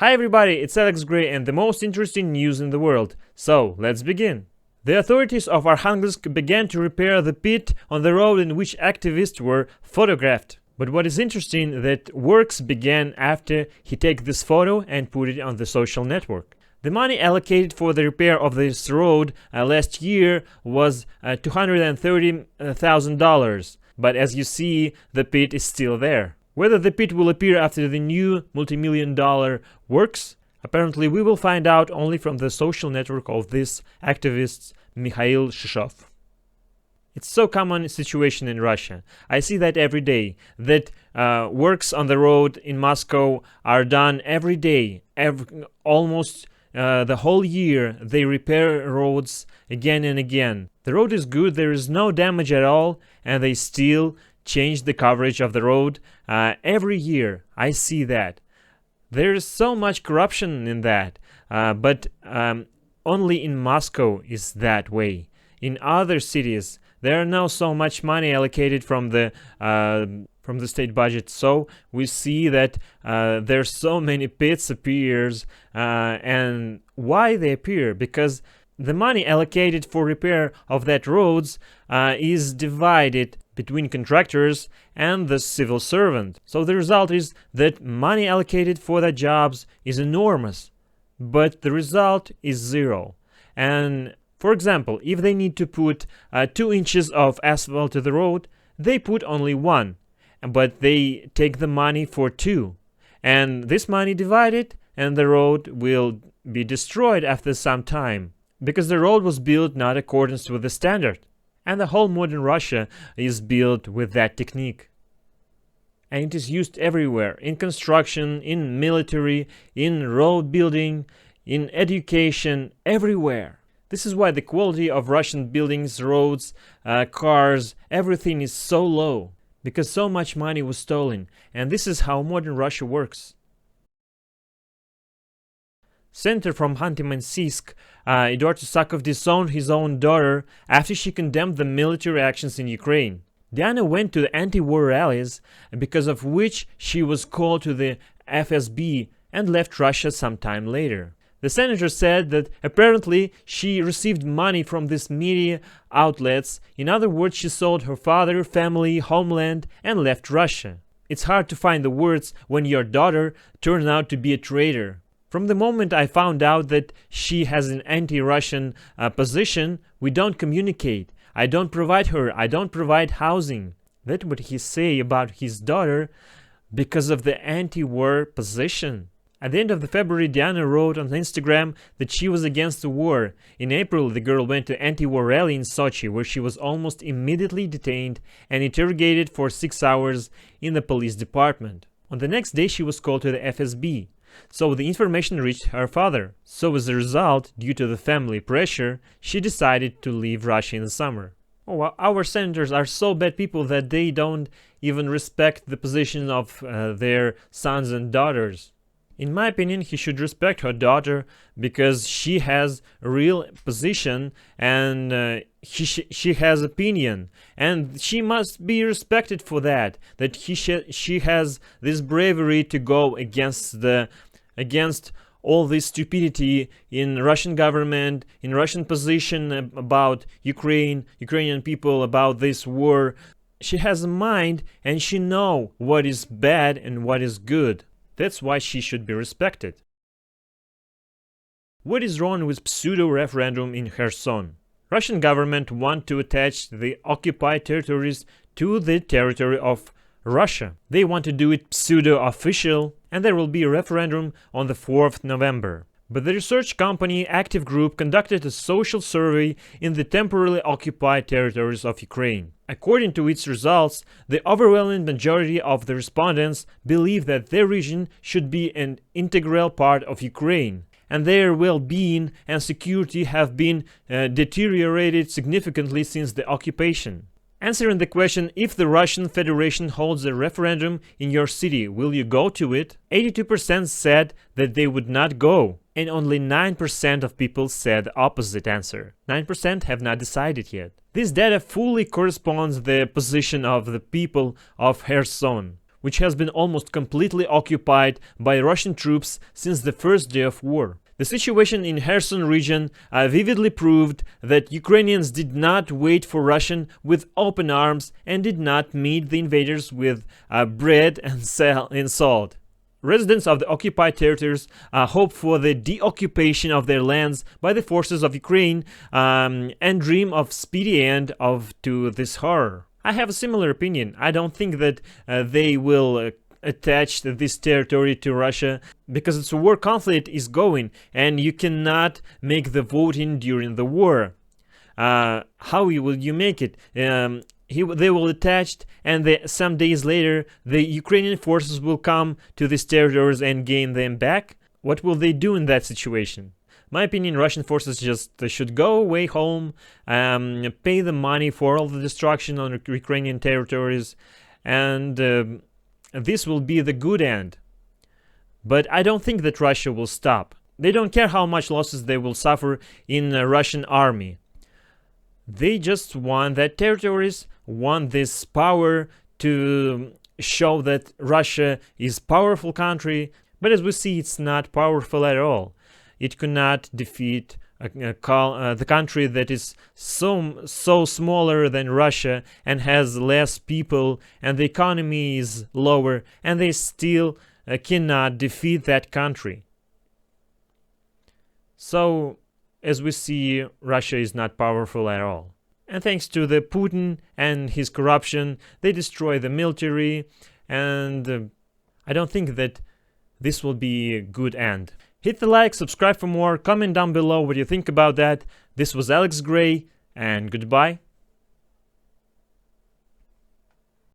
Hi everybody, it's Alex Gray and the most interesting news in the world. So, let's begin. The authorities of Arkhangelsk began to repair the pit on the road in which activists were photographed. But what is interesting that works began after he took this photo and put it on the social network. The money allocated for the repair of this road last year was $230,000, but as you see, the pit is still there. Whether the pit will appear after the new multi-million-dollar works, apparently we will find out only from the social network of this activist Mikhail Shishov. It's so common situation in Russia. I see that every day, that works on the road in Moscow are done every day, almost the whole year. They repair roads again and again. The road is good, there is no damage at all, and they still change the coverage of the road every year. I see that. There is so much corruption in that, but only in Moscow is that way. In other cities, there are not so much money allocated from the state budget, so we see that there's so many pits appears, and why they appear? Because the money allocated for repair of that roads is divided between contractors and the civil servant. So the result is that money allocated for the jobs is enormous, but the result is zero. And for example, if they need to put 2 inches of asphalt to the road, they put only 1, but they take the money for 2. And this money divided, and the road will be destroyed after some time, because the road was built not in accordance with the standard. And the whole modern Russia is built with that technique. And it is used everywhere, in construction, in military, in road building, in education, everywhere. This is why the quality of Russian buildings, roads, cars, everything is so low, because so much money was stolen. And this is how modern Russia works. Senator from Khanty-Mansiysk, Eduard Usakov disowned his own daughter after she condemned the military actions in Ukraine. Diana went to the anti-war rallies, because of which she was called to the FSB and left Russia some time later. The senator said that apparently she received money from these media outlets. In other words, she sold her father, family, homeland, and left Russia. It's hard to find the words when your daughter turns out to be a traitor. From the moment I found out that she has an anti-Russian position, we don't communicate. I don't provide her. I don't provide housing. That's what he say about his daughter because of the anti-war position. At the end of February, Diana wrote on Instagram that she was against the war. In April, the girl went to anti-war rally in Sochi, where she was almost immediately detained and interrogated for 6 hours in the police department. On the next day, she was called to the FSB. So the information reached her father. So as a result, due to the family pressure, she decided to leave Russia in the summer. Oh, our senators are so bad people that they don't even respect the position of their sons and daughters. In my opinion, he should respect her daughter because she has a real position and she has opinion, and she must be respected for that. That she has this bravery to go against all this stupidity in Russian government, in Russian position about Ukrainian people, about this war. She has a mind and she knows what is bad and what is good. That's why she should be respected. What is wrong with pseudo-referendum in Kherson? Russian government want to attach the occupied territories to the territory of Russia. They want to do it pseudo-official, and there will be a referendum on the 4th November. But the research company Active Group conducted a social survey in the temporarily occupied territories of Ukraine. According to its results, the overwhelming majority of the respondents believe that their region should be an integral part of Ukraine, and their well-being and security have been deteriorated significantly since the occupation. Answering the question, if the Russian Federation holds a referendum in your city, will you go to it? 82% said that they would not go, and only 9% of people said the opposite answer. 9% have not decided yet. This data fully corresponds to the position of the people of Kherson. which has been almost completely occupied by Russian troops since the first day of war. The situation in Kherson region vividly proved that Ukrainians did not wait for Russian with open arms and did not meet the invaders with bread and salt. Residents of the occupied territories hope for the deoccupation of their lands by the forces of Ukraine and dream of speedy end to this horror. I have a similar opinion. I don't think that they will attach this territory to Russia because it's a war conflict is going and you cannot make the voting during the war. How will you make it? They will attach, and some days later the Ukrainian forces will come to these territories and gain them back. What will they do in that situation? My opinion, Russian forces just should go away home, pay the money for all the destruction on Ukrainian territories, and this will be the good end. But I don't think that Russia will stop. They don't care how much losses they will suffer in the Russian army. They just want that territories, want this power to show that Russia is a powerful country, but as we see, it's not powerful at all. It cannot defeat the country that is so smaller than Russia and has less people, and the economy is lower, and they still cannot defeat that country. So, as we see, Russia is not powerful at all. And thanks to the Putin and his corruption, they destroy the military, and I don't think that this will be a good end. Hit the like, subscribe for more, comment down below what you think about that. This was Alex Gray, and goodbye.